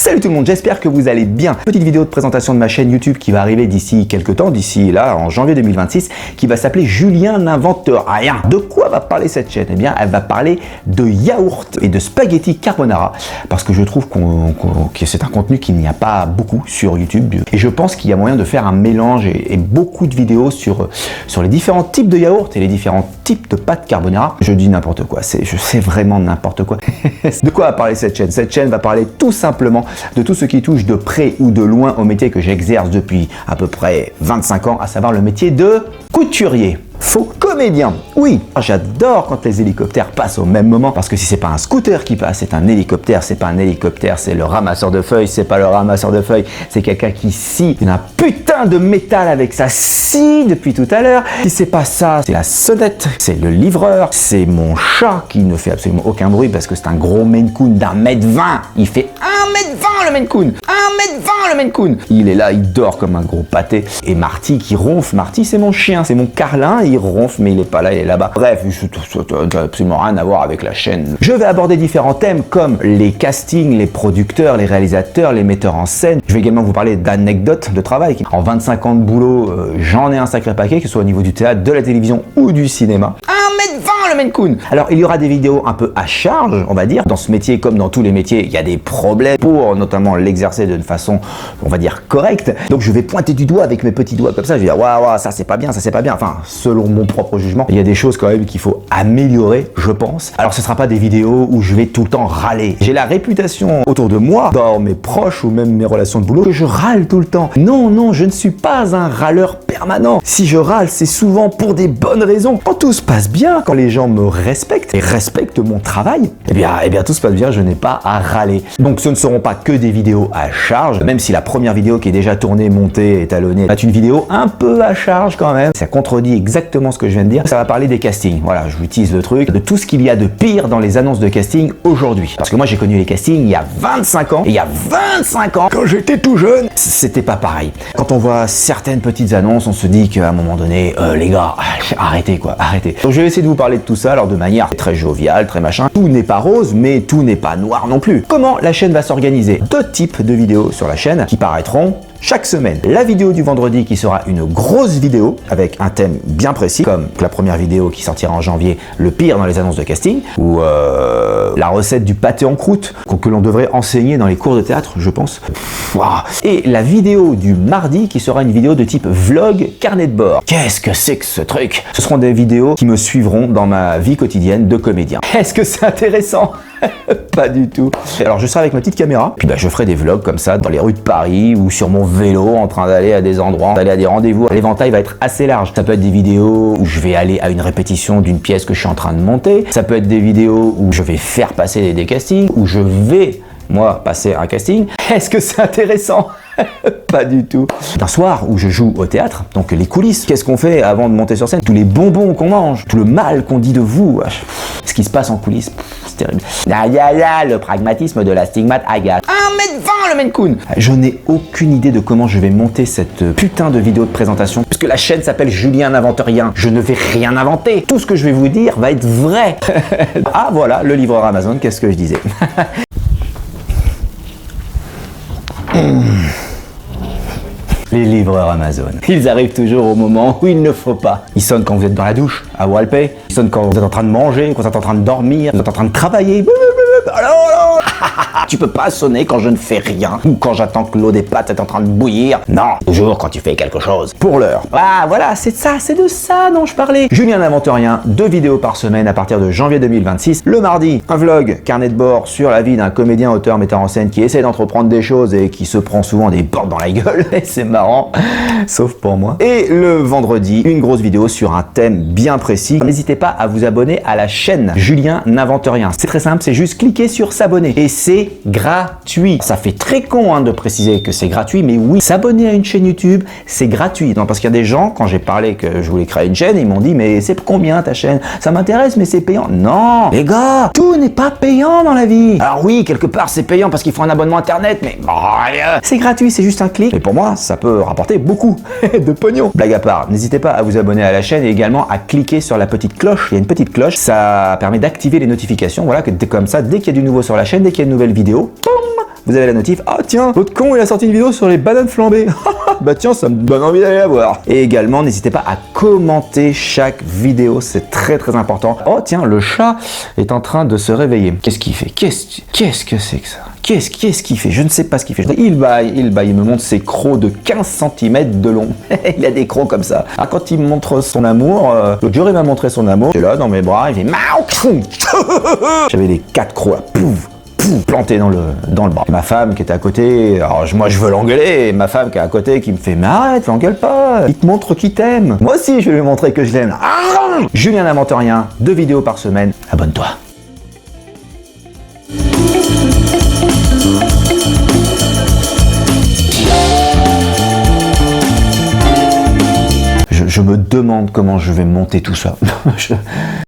Salut tout le monde, j'espère que vous allez bien. Petite vidéo de présentation de ma chaîne YouTube qui va arriver d'ici quelques temps, d'ici là en janvier 2026, qui va s'appeler Julien n'invente rien. De quoi va parler cette chaîne? Eh bien, elle va parler de yaourt et de spaghetti carbonara, parce que je trouve que c'est un contenu qu'il n'y a pas beaucoup sur YouTube, et je pense qu'il y a moyen de faire un mélange et beaucoup de vidéos sur les différents types de yaourt et les différents types de pâtes carbonara. Je dis n'importe quoi, je sais vraiment n'importe quoi. De quoi va parler cette chaîne? Cette chaîne va parler tout simplement de tout ce qui touche de près ou de loin au métier que j'exerce depuis à peu près 25 ans, à savoir le métier de couturier. Faux comédien. Oui, j'adore quand les hélicoptères passent au même moment, parce que si c'est pas un scooter qui passe, c'est un hélicoptère. C'est pas un hélicoptère, c'est le ramasseur de feuilles. C'est pas le ramasseur de feuilles, c'est quelqu'un qui scie un putain de métal avec sa scie depuis tout à l'heure. Si c'est pas ça, c'est la sonnette, c'est le livreur, c'est mon chat qui ne fait absolument aucun bruit parce que c'est un gros Maine Coon d'1,20 m. Il fait 1,20 m le Maine Coon. 1,20 m le Maine Coon. Il est là, il dort comme un gros pâté. Et Marty qui ronfle. Marty, c'est mon chien, c'est mon Carlin. Il ronfle, mais il est pas là, il est là-bas. Bref, absolument rien à voir avec la chaîne. Je vais aborder différents thèmes comme les castings, les producteurs, les réalisateurs, les metteurs en scène. Je vais également vous parler d'anecdotes de travail. En 25 ans de boulot, j'en ai un sacré paquet, que ce soit au niveau du théâtre, de la télévision ou du cinéma. 1,20 m le Maine Coon. Alors, il y aura des vidéos un peu à charge, on va dire. Dans ce métier, comme dans tous les métiers, il y a des problèmes pour notamment l'exercer d'une façon, on va dire, correcte. Donc, je vais pointer du doigt avec mes petits doigts comme ça. Je vais dire, waouh, ça c'est pas bien, ça c'est pas bien. Enfin, selon mon propre jugement, il y a des choses quand même qu'il faut améliorer, je pense. Alors, ce sera pas des vidéos où je vais tout le temps râler. J'ai la réputation autour de moi, dans mes proches ou même mes relations de boulot, que je râle tout le temps. Non, non, je ne suis pas un râleur permanent. Si je râle, c'est souvent pour des bonnes raisons. Quand tout se passe bien, quand les gens me respectent et respectent mon travail, eh bien tout se passe bien, je n'ai pas à râler. Donc ce ne seront pas que des vidéos à charge, même si la première vidéo qui est déjà tournée, montée, étalonnée, est une vidéo un peu à charge quand même. Ça contredit exactement ce que je viens de dire. Ça va parler des castings. Voilà, je vous utilise le truc, de tout ce qu'il y a de pire dans les annonces de casting aujourd'hui. Parce que moi j'ai connu les castings il y a 25 ans, et il y a 25 ans, quand j'étais tout jeune, c'était pas pareil. Quand on voit certaines petites annonces, on se dit qu'à un moment donné, les gars, arrêtez quoi, arrêtez. Donc je vais essayer de vous parler de tout ça, alors de manière très joviale, très machin. Tout n'est pas rose, mais tout n'est pas noir non plus. Comment la chaîne va s'organiser? Deux types de vidéos sur la chaîne qui paraîtront chaque semaine. La vidéo du vendredi qui sera une grosse vidéo avec un thème bien précis, comme la première vidéo qui sortira en janvier, le pire dans les annonces de casting, ou la recette du pâté en croûte que l'on devrait enseigner dans les cours de théâtre, je pense. Et la vidéo du mardi qui sera une vidéo de type vlog carnet de bord. Qu'est-ce que c'est que ce truc? Ce seront des vidéos qui me suivront dans ma vie quotidienne de comédien. Est-ce que c'est intéressant? Pas du tout. Alors je serai avec ma petite caméra, puis je ferai des vlogs comme ça dans les rues de Paris ou sur mon vélo en train d'aller à des endroits, d'aller à des rendez-vous. L'éventail va être assez large. Ça peut être des vidéos où je vais aller à une répétition d'une pièce que je suis en train de monter. Ça peut être des vidéos où je vais faire passer des castings, où je vais moi passer un casting. Est-ce que c'est intéressant? Pas du tout. Un soir où je joue au théâtre, donc les coulisses, qu'est-ce qu'on fait avant de monter sur scène? Tous les bonbons qu'on mange, tout le mal qu'on dit de vous, ce qui se passe en coulisses, c'est terrible. Le pragmatisme de la stigmate agace. 1,20 m le Maine Coon. Je n'ai aucune idée de comment je vais monter cette putain de vidéo de présentation, puisque la chaîne s'appelle Julien n'invente rien. Je ne vais rien inventer. Tout ce que je vais vous dire va être vrai. Ah voilà, le livreur Amazon, qu'est-ce que je disais? Les livreurs Amazon, ils arrivent toujours au moment où il ne faut pas. Ils sonnent quand vous êtes dans la douche, à Walpay. Ils sonnent quand vous êtes en train de manger, quand vous êtes en train de dormir, vous êtes en train de travailler. Tu peux pas sonner quand je ne fais rien, ou quand j'attends que l'eau des pâtes est en train de bouillir. Non, toujours quand tu fais quelque chose. Pour l'heure. Ah voilà, c'est de ça dont je parlais. Julien n'invente rien, 2 vidéos par semaine à partir de janvier 2026. Le mardi, un vlog, carnet de bord sur la vie d'un comédien, auteur, metteur en scène qui essaie d'entreprendre des choses et qui se prend souvent des portes dans la gueule. Et c'est marrant, sauf pour moi. Et le vendredi, une grosse vidéo sur un thème bien précis. N'hésitez pas à vous abonner à la chaîne Julien n'invente rien. C'est très simple, c'est juste cliquer sur s'abonner. Et c'est gratuit. Ça fait très con de préciser que c'est gratuit, mais oui, s'abonner à une chaîne YouTube, c'est gratuit. Non, parce qu'il y a des gens, quand j'ai parlé que je voulais créer une chaîne, ils m'ont dit, mais c'est combien ta chaîne? Ça m'intéresse, mais c'est payant. Non, les gars, tout n'est pas payant dans la vie. Alors oui, quelque part, c'est payant parce qu'il faut un abonnement internet, mais c'est gratuit, c'est juste un clic. Et pour moi, ça peut rapporter beaucoup de pognon. Blague à part, n'hésitez pas à vous abonner à la chaîne et également à cliquer sur la petite cloche. Il y a une petite cloche, ça permet d'activer les notifications. Voilà, que comme ça, dès qu'il y a du nouveau sur la chaîne, dès qu'il qu'il y a une nouvelle vidéo, boum, vous avez la notif. Ah tiens, l'autre con il a sorti une vidéo sur les bananes flambées. Bah tiens, ça me donne envie d'aller la voir. Et également, n'hésitez pas à commenter chaque vidéo, c'est très très important. Oh tiens, le chat est en train de se réveiller. Qu'est-ce qu'il fait? Qu'est-ce que c'est que ça? Qu'est-ce qu'il fait? Je ne sais pas ce qu'il fait. Il baille, il me montre ses crocs de 15 cm de long. Il a des crocs comme ça. Alors quand il me montre son amour, l'autre jour il m'a montré son amour. C'est là dans mes bras, il fait Miaou. J'avais les 4 crocs là, pouf, planté dans le bras. Et ma femme qui était à côté, alors moi je veux l'engueuler, et ma femme qui est à côté qui me fait mais arrête, l'engueule pas, il te montre qu'il t'aime. Moi aussi je vais lui montrer que je l'aime. Julien n'invente rien, 2 vidéos par semaine, abonne-toi. Je me demande comment je vais monter tout ça.